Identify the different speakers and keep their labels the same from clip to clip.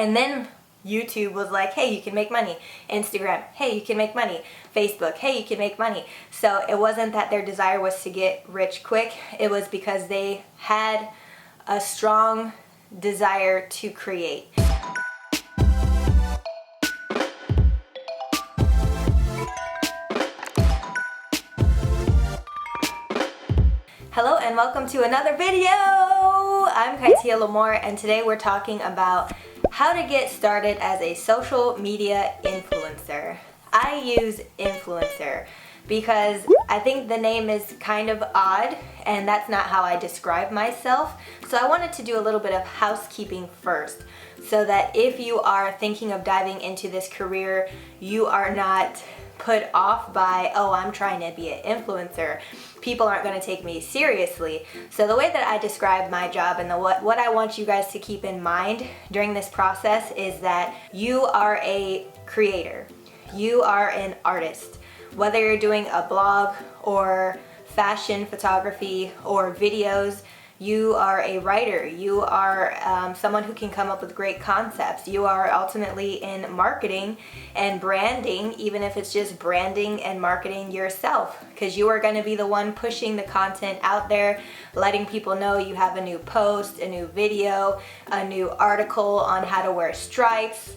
Speaker 1: And then YouTube was like, hey, you can make money. Instagram, hey, you can make money. Facebook, hey, you can make money. So it wasn't that their desire was to get rich quick. It was because they had a strong desire to create. Hello and welcome to another video. I'm Kytia L'amour, and today we're talking about how to get started as a social media influencer. I use influencer because I think the name is kind of odd and that's not how I describe myself. So I wanted to do a little bit of housekeeping first so that if you are thinking of diving into this career, you are not put off by, oh, I'm trying to be an influencer. People aren't going to take me seriously. So the way that I describe my job and what I want you guys to keep in mind during this process is that you are a creator. You are an artist. Whether you're doing a blog or fashion photography or videos, you are a writer. You are someone who can come up with great concepts. You are ultimately in marketing and branding, even if it's just branding and marketing yourself, because you are going to be the one pushing the content out there, letting people know you have a new post, a new video, a new article on how to wear stripes.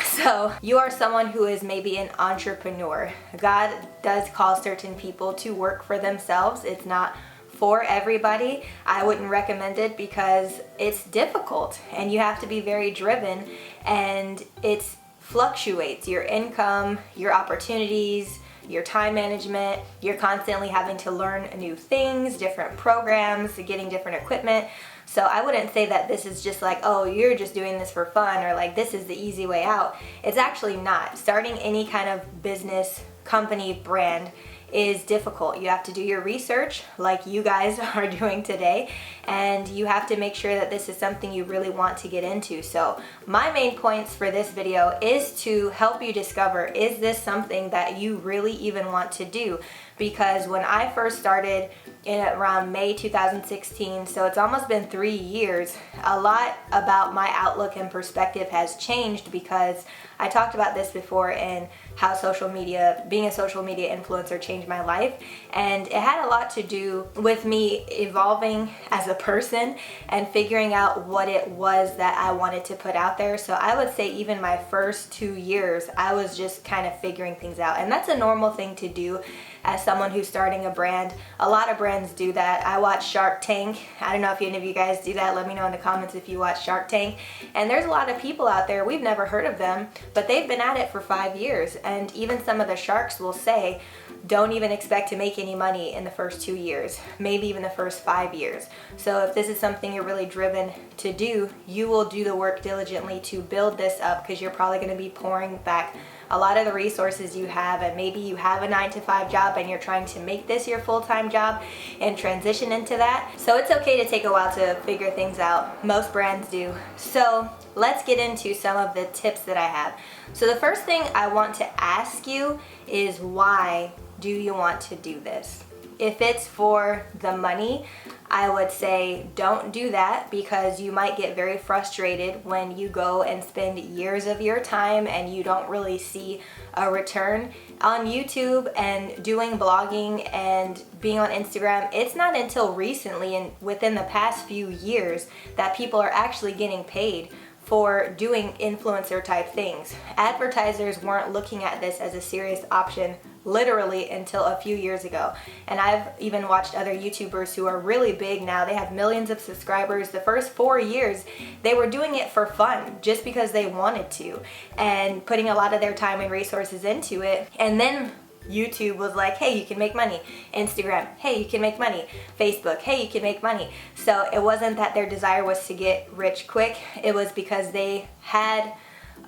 Speaker 1: So you are someone who is maybe an entrepreneur. God does call certain people to work for themselves. It's not for everybody. I wouldn't recommend it because it's difficult and you have to be very driven, and it fluctuates. Your income, your opportunities, your time management, you're constantly having to learn new things, different programs, getting different equipment. So I wouldn't say that this is just like, oh, you're just doing this for fun, or like this is the easy way out. It's actually not. Starting any kind of business, company, brand is difficult. You have to do your research like you guys are doing today, and you have to make sure that this is something you really want to get into. So my main points for this video is to help you discover, is this something that you really even want to do? Because when I first started in around May 2016, so it's almost been 3 years, a lot about my outlook and perspective has changed, because I talked about this before in how social media, being a social media influencer, changed my life. And it had a lot to do with me evolving as a person and figuring out what it was that I wanted to put out there. So I would say even my first 2 years, I was just kind of figuring things out. And that's a normal thing to do as someone who's starting a brand. A lot of brands do that. I watch Shark Tank. I don't know if any of you guys do that. Let me know in the comments if you watch Shark Tank. And there's a lot of people out there, we've never heard of them, but they've been at it for 5 years. And even some of the sharks will say, don't even expect to make any money in the first 2 years, maybe even the first 5 years. So if this is something you're really driven to do, you will do the work diligently to build this up, because you're probably going to be pouring back a lot of the resources you have, and maybe you have a 9-to-5 job and you're trying to make this your full-time job and transition into that. So it's okay to take a while to figure things out. Most brands do. So let's get into some of the tips that I have. So the first thing I want to ask you is, why do you want to do this? If it's for the money, I would say don't do that, because you might get very frustrated when you go and spend years of your time and you don't really see a return. On YouTube and doing blogging and being on Instagram, it's not until recently and within the past few years that people are actually getting paid for doing influencer type things. Advertisers weren't looking at this as a serious option literally until a few years ago. And I've even watched other YouTubers who are really big now. They have millions of subscribers. The first 4 years, they were doing it for fun, just because they wanted to, and putting a lot of their time and resources into it. And then YouTube was like, hey, you can make money. Instagram, hey, you can make money. Facebook, hey, you can make money. So it wasn't that their desire was to get rich quick. It was because they had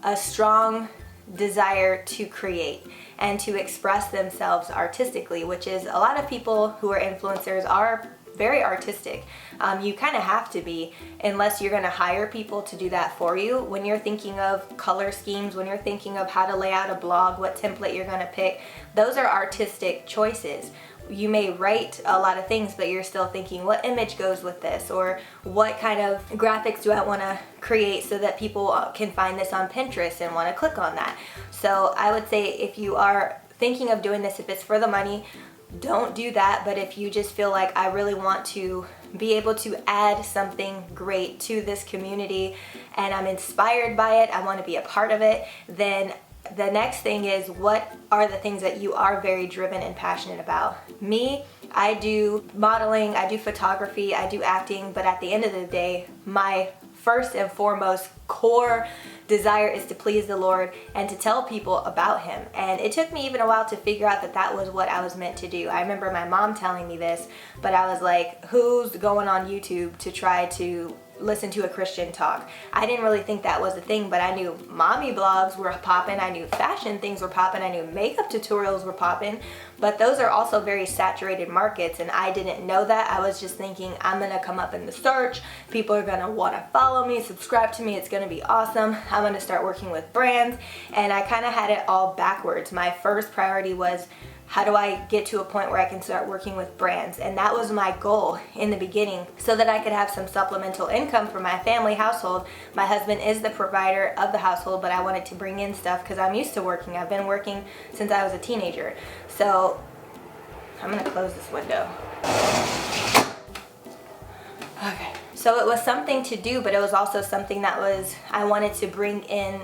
Speaker 1: a strong desire to create and to express themselves artistically, which is, a lot of people who are influencers are very artistic. You kind of have to be, unless you're going to hire people to do that for you. When you're thinking of color schemes, when you're thinking of how to lay out a blog, what template you're going to pick, those are artistic choices. you may write a lot of things, but you're still thinking, what image goes with this, or what kind of graphics do I want to create so that people can find this on Pinterest and want to click on that. So I would say if you are thinking of doing this, if it's for the money, don't do that. But if you just feel like, I really want to be able to add something great to this community and I'm inspired by it, I want to be a part of it, then the next thing is, what are the things that you are very driven and passionate about? Me, I do modeling, I do photography, I do acting, but at the end of the day, my first and foremost core desire is to please the Lord and to tell people about Him. And it took me even a while to figure out that that was what I was meant to do. I remember my mom telling me this, but I was like, who's going on YouTube to try to listen to a Christian talk? I didn't really think that was a thing, but I knew mommy blogs were popping, I knew fashion things were popping, I knew makeup tutorials were popping, but those are also very saturated markets, and I didn't know that. I was just thinking, I'm gonna come up in the search, people are gonna wanna follow me, subscribe to me, it's gonna be awesome, I'm gonna start working with brands, and I kind of had it all backwards. My first priority was, how do I get to a point where I can start working with brands? And that was my goal in the beginning, so that I could have some supplemental income for my family household. My husband is the provider of the household, but I wanted to bring in stuff because I'm used to working. I've been working since I was a teenager. So I'm gonna close this window. Okay. So it was something to do, but it was also something that I wanted to bring in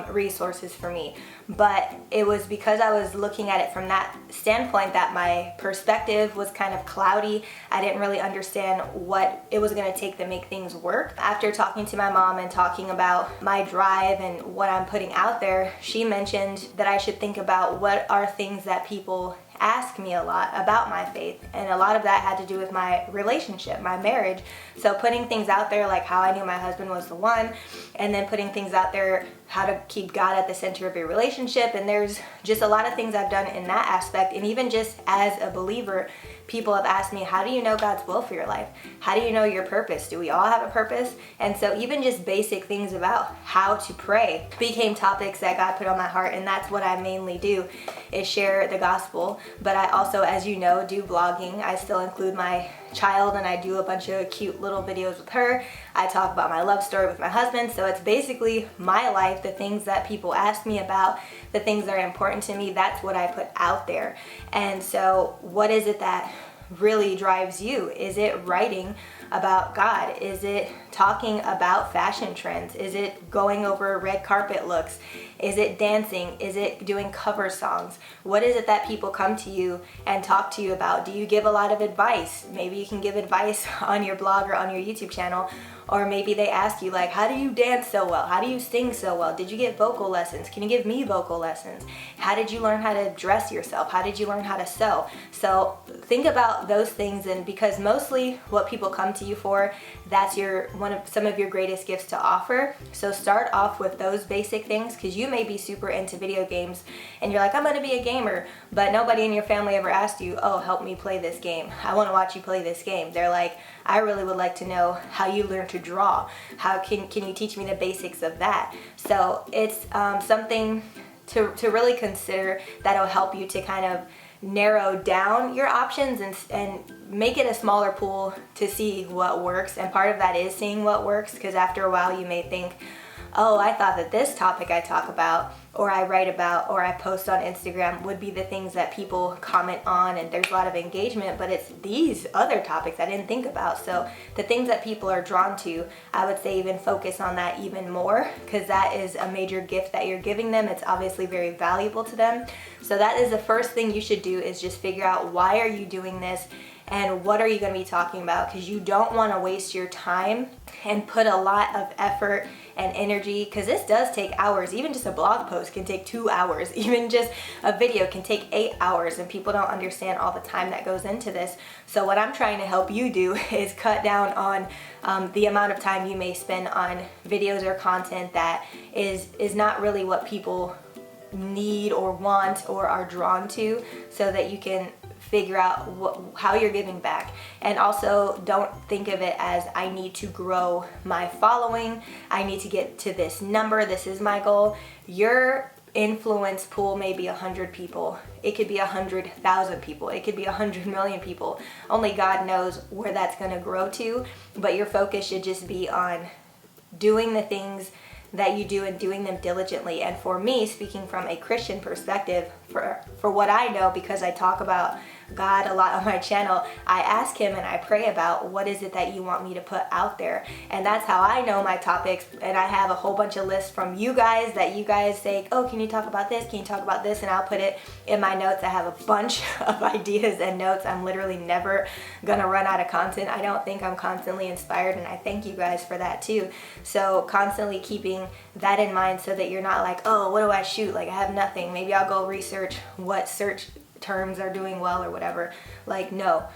Speaker 1: resources for me. But it was because I was looking at it from that standpoint that my perspective was kind of cloudy. I didn't really understand what it was going to take to make things work. After talking to my mom and talking about my drive and what I'm putting out there, she mentioned that I should think about what are things that people ask me a lot about my faith, and a lot of that had to do with my relationship, my marriage. So putting things out there like how I knew my husband was the one, and then putting things out there how to keep God at the center of your relationship, and there's just a lot of things I've done in that aspect. And even just as a believer, people have asked me, how do you know God's will for your life? How do you know your purpose? Do we all have a purpose? And so even just basic things about how to pray became topics that God put on my heart, and that's what I mainly do, is share the gospel. But I also, as you know, do vlogging. I still include my child, and I do a bunch of cute little videos with her. I talk about my love story with my husband. So it's basically my life, the things that people ask me about, the things that are important to me, that's what I put out there. And so what is it that really drives you? Is it writing about God? Is it talking about fashion trends? Is it going over red carpet looks? Is it dancing? Is it doing cover songs? What is it that people come to you and talk to you about? Do you give a lot of advice? Maybe you can give advice on your blog or on your YouTube channel. Or maybe they ask you, like, how do you dance so well? How do you sing so well? Did you get vocal lessons? Can you give me vocal lessons? How did you learn how to dress yourself? How did you learn how to sew? So think about those things, and because mostly what people come to you for, that's some of your greatest gifts to offer. So start off with those basic things, because you may be super into video games and you're like, I'm gonna be a gamer, but nobody in your family ever asked you, oh, help me play this game. I wanna watch you play this game. They're like, I really would like to know how you learn to draw. How can you teach me the basics of that? So it's something to really consider that'll help you to kind of narrow down your options and make it a smaller pool to see what works. And part of that is seeing what works, because after a while you may think, oh, I thought that this topic I talk about, or I write about, or I post on Instagram would be the things that people comment on and there's a lot of engagement, but it's these other topics I didn't think about. So the things that people are drawn to, I would say even focus on that even more, because that is a major gift that you're giving them. It's obviously very valuable to them. So that is the first thing you should do, is just figure out, why are you doing this? And what are you going to be talking about? Because you don't want to waste your time and put a lot of effort and energy, because this does take hours. Even just a blog post can take 2 hours. Even just a video can take 8 hours, and people don't understand all the time that goes into this. So what I'm trying to help you do is cut down on the amount of time you may spend on videos or content that is not really what people need or want or are drawn to, so that you can figure out how you're giving back. And also, don't think of it as, I need to grow my following, I need to get to this number, this is my goal. Your influence pool may be 100 people. It could be 100,000 people. It could be 100 million people. Only God knows where that's going to grow to, but your focus should just be on doing the things that you do and doing them diligently. And for me, speaking from a Christian perspective, for what I know, because I talk about God a lot on my channel, I ask him and I pray about what is it that you want me to put out there. And that's how I know my topics. And I have a whole bunch of lists from you guys that you guys say, oh, can you talk about this? Can you talk about this? And I'll put it in my notes. I have a bunch of ideas and notes. I'm literally never gonna run out of content. I don't think I'm constantly inspired, and I thank you guys for that too. So constantly keeping that in mind so that you're not like, oh, what do I shoot? Like, I have nothing. Maybe I'll go research what search terms are doing well or whatever. Like, no,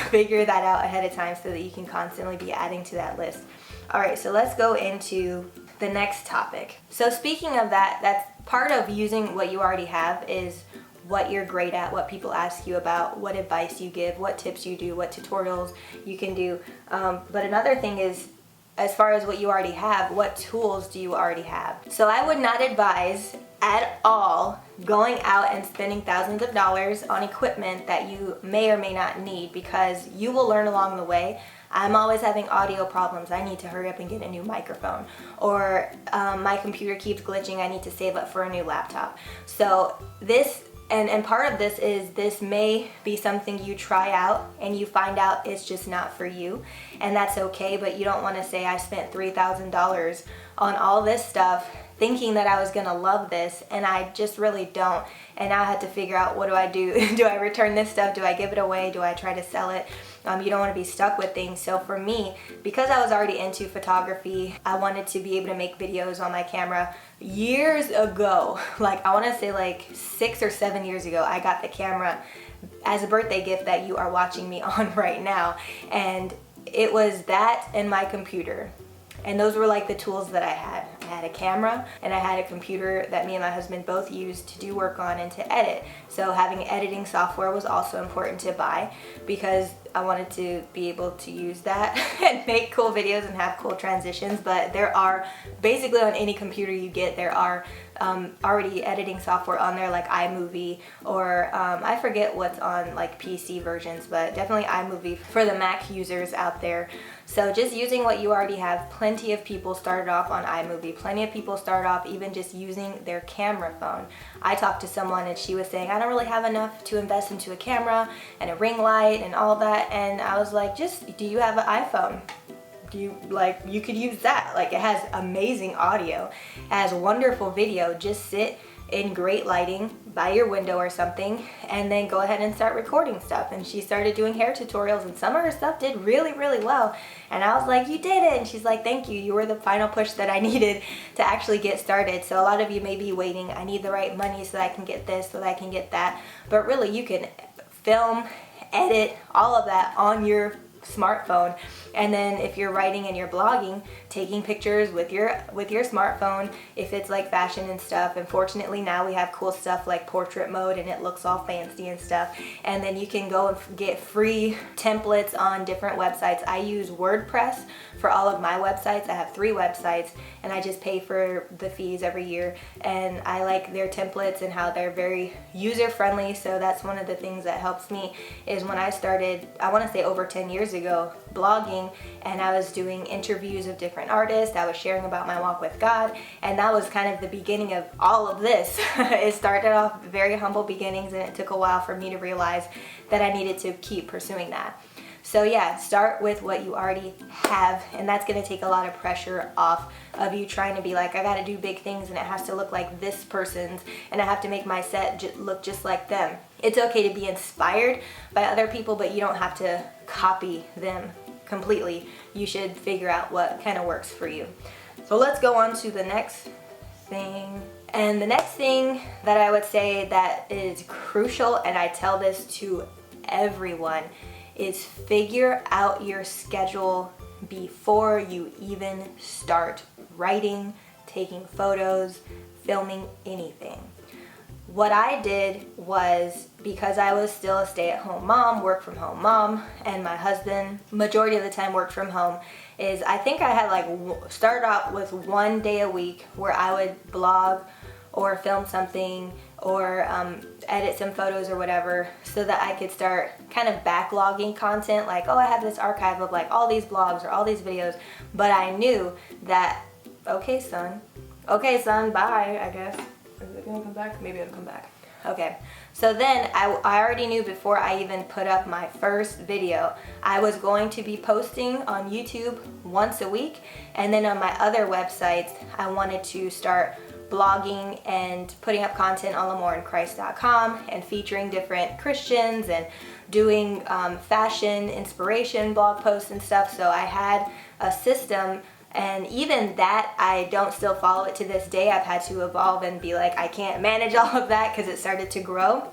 Speaker 1: figure that out ahead of time so that you can constantly be adding to that list. All right, so let's go into the next topic. So speaking of that, that's part of using what you already have is what you're great at, what people ask you about, what advice you give, what tips you do, what tutorials you can do. But another thing is, as far as what you already have, what tools do you already have? So I would not advise at all going out and spending thousands of dollars on equipment that you may or may not need, because you will learn along the way. I'm always having audio problems. I need to hurry up and get a new microphone. Or my computer keeps glitching. I need to save up for a new laptop. So this, and part of this is, this may be something you try out and you find out it's just not for you, and that's okay. But you don't want to say, I spent $3,000 on all this stuff thinking that I was gonna love this, and I just really don't. And now I had to figure out, what do I do? Do I return this stuff? Do I give it away? Do I try to sell it? You don't want to be stuck with things. So for me, because I was already into photography, I wanted to be able to make videos on my camera years ago. Like, I want to say like 6 or 7 years ago, I got the camera as a birthday gift that you are watching me on right now. And it was that and my computer. And those were like the tools that I had. I had a camera and I had a computer that me and my husband both used to do work on and to edit. So having editing software was also important to buy, because I wanted to be able to use that and make cool videos and have cool transitions. But there are, basically on any computer you get, there are already editing software on there, like iMovie, or I forget what's on like PC versions, but definitely iMovie for the Mac users out there. So just using what you already have. Plenty of people started off on iMovie. Plenty of people start off even just using their camera phone. I talked to someone and she was saying, I don't really have enough to invest into a camera and a ring light and all that. And I was like, just, do you have an iPhone? You could use that. Like, it has amazing audio, it has wonderful video. Just sit in great lighting by your window or something, and then go ahead and start recording stuff. And she started doing hair tutorials, and some of her stuff did really, really well. And I was like, you did it. And she's like, thank you. You were the final push that I needed to actually get started. So a lot of you may be waiting, I need the right money so that I can get this, so that I can get that. But really, you can film, edit, all of that on your smartphone. And then if you're writing and you're blogging, taking pictures with your smartphone, if it's like fashion and stuff. And fortunately now we have cool stuff like portrait mode, and it looks all fancy and stuff. And then you can go and get free templates on different websites. I use WordPress for all of my websites. I have 3 websites, and I just pay for the fees every year. And I like their templates and how they're very user friendly. So that's one of the things that helps me, is when I started, I want to say over 10 years ago, blogging, and I was doing interviews of different artists. I was sharing about my walk with God, and that was kind of the beginning of all of this. It started off very humble beginnings, and it took a while for me to realize that I needed to keep pursuing that. So yeah, start with what you already have, and that's going to take a lot of pressure off of you trying to be like, I got to do big things and it has to look like this person's, and I have to make my set look just like them. It's okay to be inspired by other people, but you don't have to copy them completely. You should figure out what kind of works for you. So let's go on to the next thing. And the next thing that I would say that is crucial, and I tell this to everyone, is figure out your schedule before you even start writing, taking photos, filming anything. What I did was, because I was still a stay-at-home mom, work-from-home mom, and my husband majority of the time worked from home, is I think I had like started out with 1 day a week where I would blog or film something or edit some photos or whatever, so that I could start kind of backlogging content, like, oh, I have this archive of like all these vlogs or all these videos. But I knew that, okay son, bye, I guess. Is it gonna come back? Maybe it'll come back. Okay, so then I already knew before I even put up my first video, I was going to be posting on YouTube once a week, and then on my other websites, I wanted to start blogging and putting up content on l'amourinChrist.com and featuring different Christians and doing fashion inspiration blog posts and stuff. So I had a system, and even that, I don't still follow it to this day. I've had to evolve and be like, I can't manage all of that because it started to grow.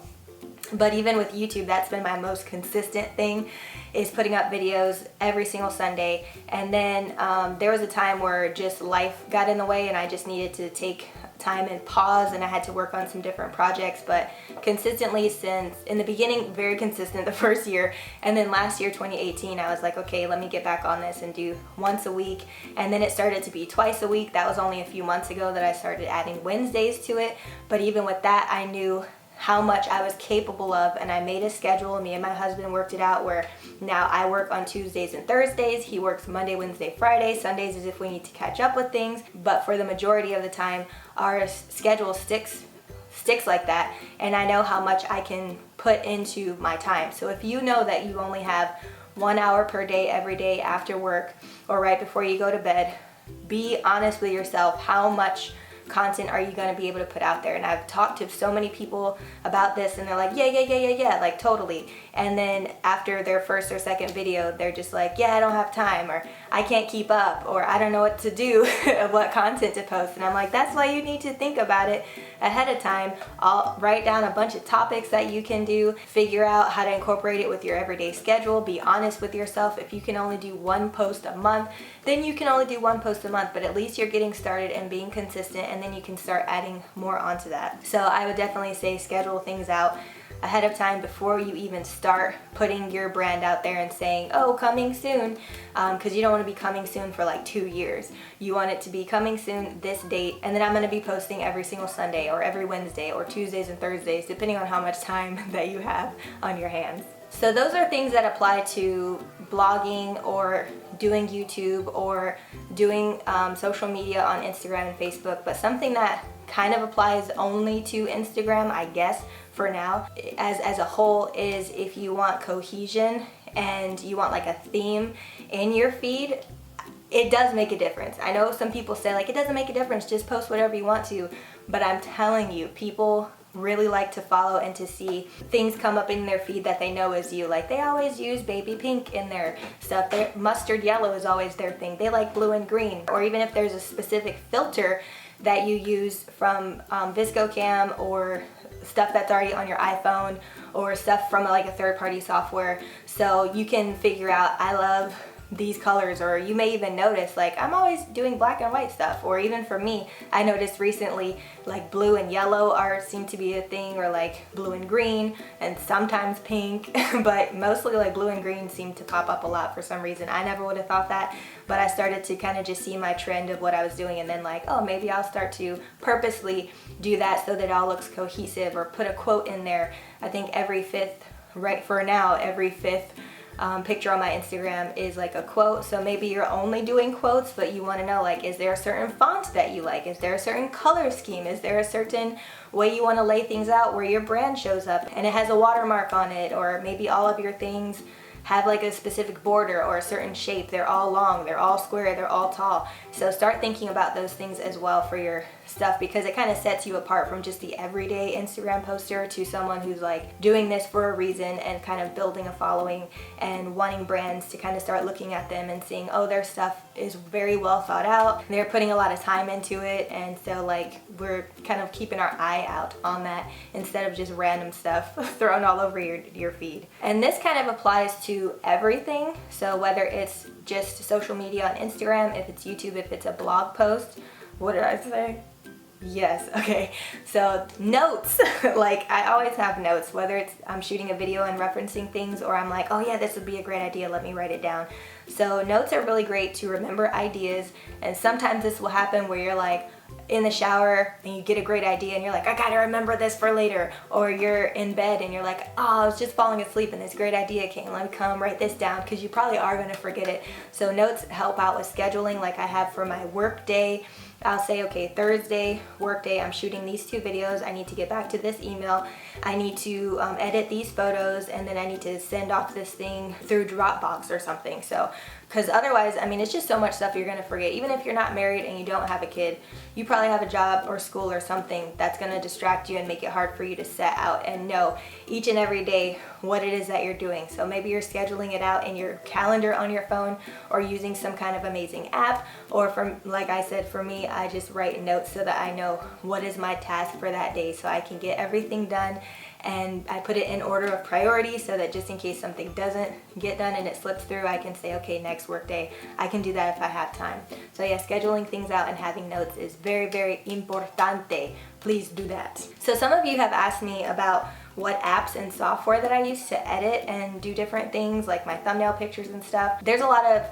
Speaker 1: But even with YouTube, that's been my most consistent thing, is putting up videos every single Sunday. And then there was a time where just life got in the way and I just needed to take time and pause, and I had to work on some different projects. But consistently since, in the beginning, very consistent the first year, and then last year, 2018, I was like, okay, let me get back on this and do once a week. And then it started to be twice a week. That was only a few months ago that I started adding Wednesdays to it. But even with that, I knew how much I was capable of, and I made a schedule. Me and my husband worked it out where now I work on Tuesdays and Thursdays, he works Monday, Wednesday, Friday, Sundays is if we need to catch up with things, but for the majority of the time our schedule sticks like that, and I know how much I can put into my time. So if you know that you only have 1 hour per day every day after work or right before you go to bed, be honest with yourself. How much content are you going to be able to put out there? And I've talked to so many people about this, and they're like, yeah, like totally. And then after their first or second video, they're just like, yeah, I don't have time, or I can't keep up, or I don't know what to do, what content to post. And I'm like, that's why you need to think about it ahead of time. I'll write down a bunch of topics that you can do, figure out how to incorporate it with your everyday schedule, be honest with yourself. If you can only do one post a month, then you can only do one post a month, but at least you're getting started and being consistent, and then you can start adding more onto that. So I would definitely say schedule things out ahead of time before you even start putting your brand out there and saying, oh, coming soon, because you don't want to be coming soon for like 2 years. You want it to be coming soon, this date, and then I'm going to be posting every single Sunday or every Wednesday or Tuesdays and Thursdays, depending on how much time that you have on your hands. So those are things that apply to blogging or doing YouTube or doing social media on Instagram and Facebook. But something that kind of applies only to Instagram, I guess, for now, as a whole, is if you want cohesion and you want like a theme in your feed, it does make a difference. I know some people say like, it doesn't make a difference, just post whatever you want to, but I'm telling you, people really like to follow and to see things come up in their feed that they know is you. Like, they always use baby pink in their stuff. Mustard yellow is always their thing. They like blue and green. Or even if there's a specific filter that you use from ViscoCam or stuff that's already on your iPhone or stuff from like a third-party software, so you can figure out, I love these colors. Or you may even notice, like, I'm always doing black and white stuff. Or even for me, I noticed recently like blue and yellow art seem to be a thing, or like blue and green, and sometimes pink, but mostly like blue and green seem to pop up a lot for some reason. I never would have thought that, but I started to kind of just see my trend of what I was doing, and then like, oh, maybe I'll start to purposely do that so that it all looks cohesive, or put a quote in there. I think every fifth picture on my Instagram is like a quote. So maybe you're only doing quotes, but you want to know, like, is there a certain font that you like? Is there a certain color scheme? Is there a certain way you want to lay things out where your brand shows up and it has a watermark on it? Or maybe all of your things have like a specific border or a certain shape. They're all long, they're all square, they're all tall. So start thinking about those things as well for your stuff, because it kind of sets you apart from just the everyday Instagram poster to someone who's like doing this for a reason and kind of building a following and wanting brands to kind of start looking at them and seeing, oh, their stuff is very well thought out, they're putting a lot of time into it, and so like we're kind of keeping our eye out on that instead of just random stuff thrown all over your feed. And this kind of applies to everything. So whether it's just social media on Instagram, if it's YouTube, if it's a blog post, what did I say? Yes, okay. So notes, like I always have notes, whether it's I'm shooting a video and referencing things, or I'm like, oh yeah, this would be a great idea, let me write it down. So notes are really great to remember ideas, and sometimes this will happen where you're like, in the shower and you get a great idea and you're like, I gotta remember this for later. Or you're in bed and you're like, oh, I was just falling asleep and this great idea came. Let me come write this down, because you probably are gonna forget it. So notes help out with scheduling. Like I have for my work day, I'll say, okay, Thursday, work day, I'm shooting these 2 videos. I need to get back to this email. I need to edit these photos, and then I need to send off this thing through Dropbox or something. So, because otherwise, I mean, it's just so much stuff you're gonna forget. Even if you're not married and you don't have a kid, you probably have a job or school or something that's gonna distract you and make it hard for you to set out and know each and every day what it is that you're doing. So maybe you're scheduling it out in your calendar on your phone, or using some kind of amazing app, or like I said, for me, I just write notes so that I know what is my task for that day, so I can get everything done. And I put it in order of priority, so that just in case something doesn't get done and it slips through, I can say, okay, next work day, I can do that if I have time. So yeah, scheduling things out and having notes is very, very importante. Please do that. So some of you have asked me about what apps and software that I use to edit and do different things, like my thumbnail pictures and stuff. There's a lot of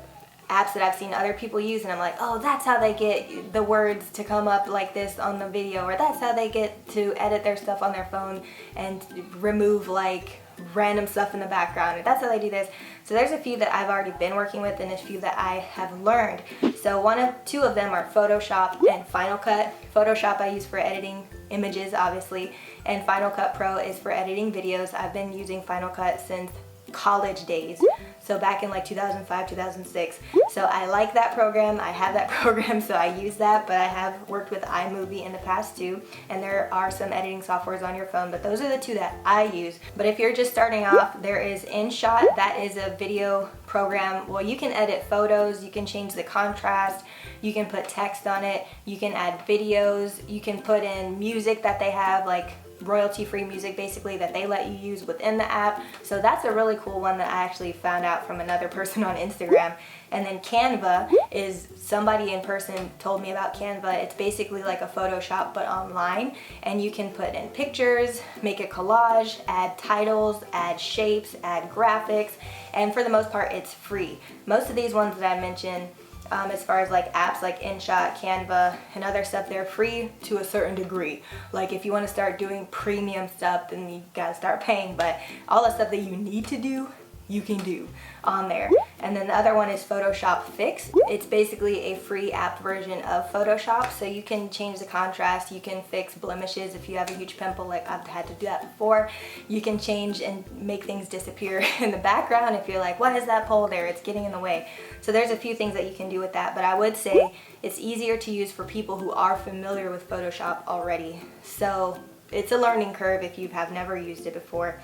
Speaker 1: apps that I've seen other people use, and I'm like, oh, that's how they get the words to come up like this on the video, or that's how they get to edit their stuff on their phone and remove like random stuff in the background, or that's how they do this. So there's a few that I've already been working with and a few that I have learned. So 2 of them are Photoshop and Final Cut. Photoshop I use for editing images, obviously, and Final Cut Pro is for editing videos. I've been using Final Cut since college days, so back in like 2005, 2006. So I like that program. I have that program, so I use that, but I have worked with iMovie in the past too, and there are some editing softwares on your phone, but those are the 2 that I use. But if you're just starting off, there is InShot. That is a video program. Well, you can edit photos, you can change the contrast, you can put text on it, you can add videos, you can put in music that they have, like royalty-free music basically, that they let you use within the app. So that's a really cool one that I actually found out from another person on Instagram. And then Canva is, somebody in person told me about Canva. It's basically like a Photoshop but online, and you can put in pictures, make a collage, add titles, add shapes, add graphics, and for the most part it's free. Most of these ones that I mentioned, as far as like apps like InShot, Canva, and other stuff, they're free to a certain degree. Like if you want to start doing premium stuff, then you gotta start paying, but all the stuff that you need to do, you can do on there. And then the other one is Photoshop Fix. It's basically a free app version of Photoshop, so you can change the contrast, you can fix blemishes if you have a huge pimple, like I've had to do that before. You can change and make things disappear in the background if you're like, what is that pole there? It's getting in the way. So there's a few things that you can do with that, but I would say it's easier to use for people who are familiar with Photoshop already. So it's a learning curve if you have never used it before.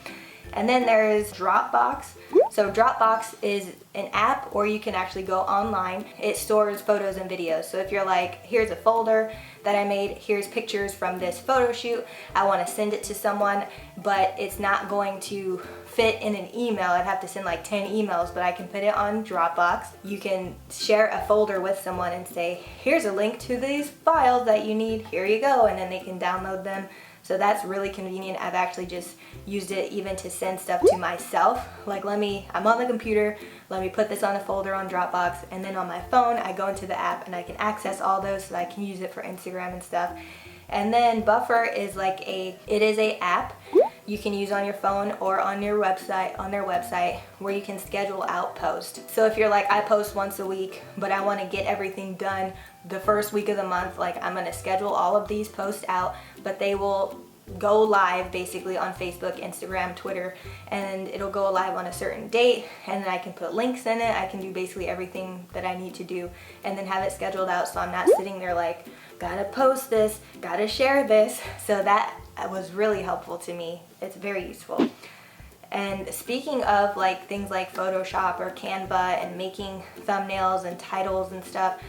Speaker 1: And then there's Dropbox. So Dropbox is an app, or you can actually go online. It stores photos and videos. So if you're like, here's a folder that I made, here's pictures from this photo shoot, I want to send it to someone, but it's not going to fit in an email. I'd have to send like 10 emails, but I can put it on Dropbox. You can share a folder with someone and say, here's a link to these files that you need, here you go, and then they can download them. So that's really convenient. I've actually just used it even to send stuff to myself. Like I'm on the computer, let me put this on a folder on Dropbox, and then on my phone, I go into the app and I can access all those so I can use it for Instagram and stuff. And then Buffer is it is a app you can use on your phone or on their website, where you can schedule out posts. So if you're like, I post once a week, but I want to get everything done the first week of the month, like I'm going to schedule all of these posts out, but they will go live basically on Facebook, Instagram, Twitter, and it'll go live on a certain date, and then I can put links in it. I can do basically everything that I need to do and then have it scheduled out, so I'm not sitting there like, gotta post this, gotta share this. So that was really helpful to me. It's very useful. And speaking of like things like Photoshop or Canva and making thumbnails and titles and stuff,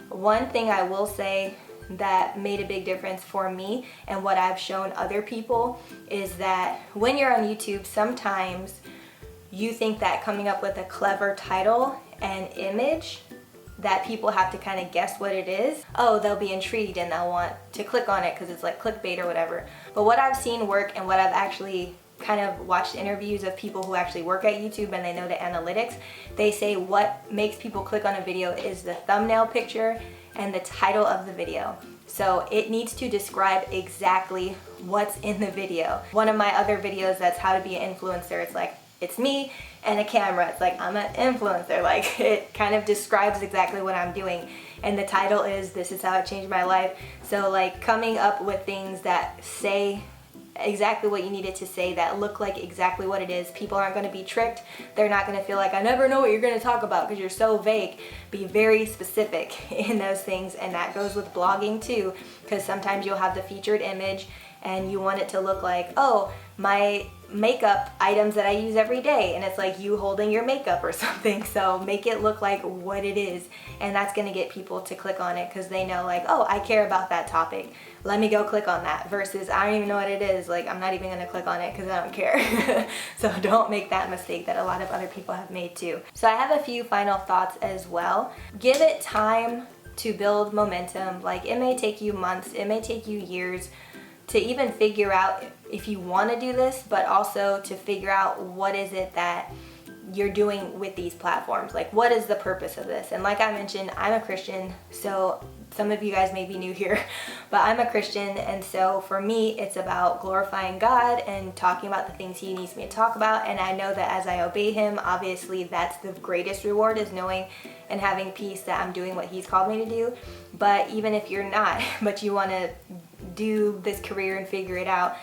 Speaker 1: one thing I will say that made a big difference for me and what I've shown other people is that when you're on YouTube, sometimes you think that coming up with a clever title and image that people have to kind of guess what it is, oh, they'll be intrigued and they'll want to click on it because it's like clickbait or whatever. But what I've seen work, and what I've actually kind of watched interviews of people who actually work at YouTube and they know the analytics, they say what makes people click on a video is the thumbnail picture and the title of the video. So it needs to describe exactly what's in the video. One of my other videos that's how to be an influencer, it's like, it's me and a camera. It's like, I'm an influencer. Like, it kind of describes exactly what I'm doing. And the title is, This Is How It Changed My Life. So like coming up with things that say exactly what you need it to say, that look like exactly what it is. People aren't going to be tricked. They're not going to feel like, I never know what you're going to talk about because you're so vague. Be very specific in those things, and that goes with blogging too, because sometimes you'll have the featured image and you want it to look like, oh, my makeup items that I use every day, and it's like you holding your makeup or something. So make it look like what it is, and that's going to get people to click on it because they know like, oh, I care about that topic, let me go click on that, versus I don't even know what it is, like I'm not even going to click on it because I don't care. So don't make that mistake that a lot of other people have made too. So I have a few final thoughts as well. Give it time to build momentum. Like, it may take you months, it may take you years to even figure out if you want to do this, but also to figure out what is it that you're doing with these platforms. Like, what is the purpose of this? And like I mentioned, I'm a Christian, so some of you guys may be new here, but I'm a Christian, and so for me, it's about glorifying God and talking about the things He needs me to talk about. And I know that as I obey Him, obviously that's the greatest reward, is knowing and having peace that I'm doing what He's called me to do. But even if you're not, but you want to do this career and figure it out,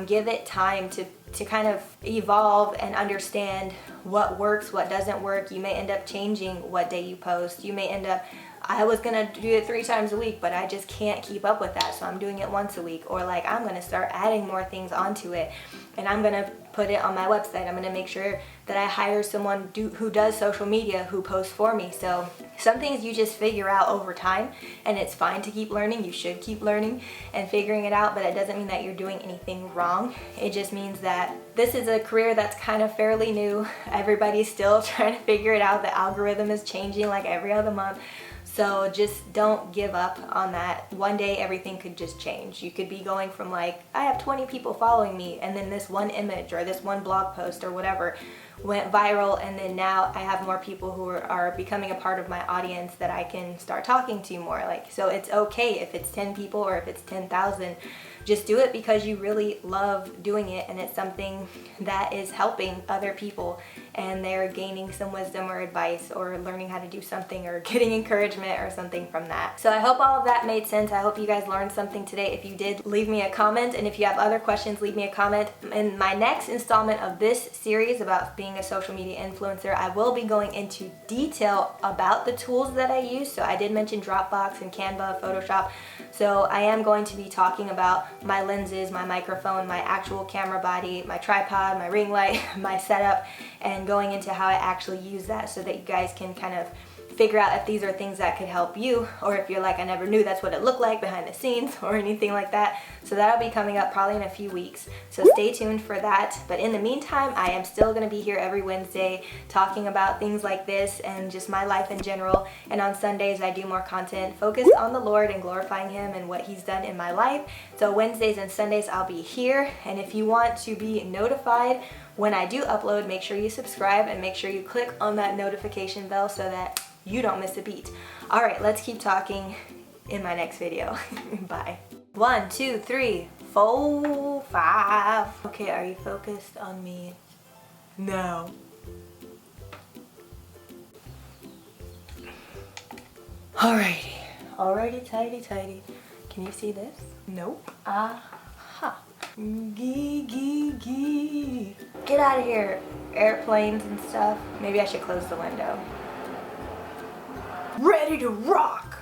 Speaker 1: give it time to kind of evolve and understand what works, what doesn't work. You may end up changing what day you post. You may end up, I was gonna do it 3 times a week, but I just can't keep up with that, so I'm doing it once a week. Or like, I'm gonna start adding more things onto it, and I'm gonna put it on my website. I'm gonna make sure that I hire someone who does social media, who posts for me. So some things you just figure out over time, and it's fine to keep learning. You should keep learning and figuring it out, but it doesn't mean that you're doing anything wrong. It just means that this is a career that's kind of fairly new. Everybody's still trying to figure it out. The algorithm is changing like every other month. So just don't give up on that. One day everything could just change. You could be going from like, I have 20 people following me, and then this one image or this one blog post or whatever went viral, and then now I have more people who are becoming a part of my audience that I can start talking to more. Like, so it's okay if it's 10 people or if it's 10,000. Just do it because you really love doing it, and it's something that is helping other people, and they're gaining some wisdom or advice or learning how to do something or getting encouragement or something from that. So I hope all of that made sense. I hope you guys learned something today. If you did, leave me a comment, and if you have other questions, leave me a comment. In my next installment of this series about being a social media influencer, I will be going into detail about the tools that I use. So I did mention Dropbox and Canva, Photoshop. So I am going to be talking about my lenses, my microphone, my actual camera body, my tripod, my ring light, my setup, and going into how I actually use that so that you guys can kind of figure out if these are things that could help you, or if you're like, I never knew that's what it looked like behind the scenes or anything like that. So that'll be coming up probably in a few weeks. So stay tuned for that. But in the meantime, I am still going to be here every Wednesday talking about things like this and just my life in general. And on Sundays, I do more content focused on the Lord and glorifying Him and what He's done in my life. So Wednesdays and Sundays, I'll be here. And if you want to be notified when I do upload, make sure you subscribe and make sure you click on that notification bell so that you don't miss a beat. All right, let's keep talking in my next video. Bye. 1, 2, 3, 4, 5. Okay, are you focused on me? No. Alrighty, tidy. Can you see this? Nope. Aha. Gee. Get out of here, airplanes and stuff. Maybe I should close the window. Ready to rock!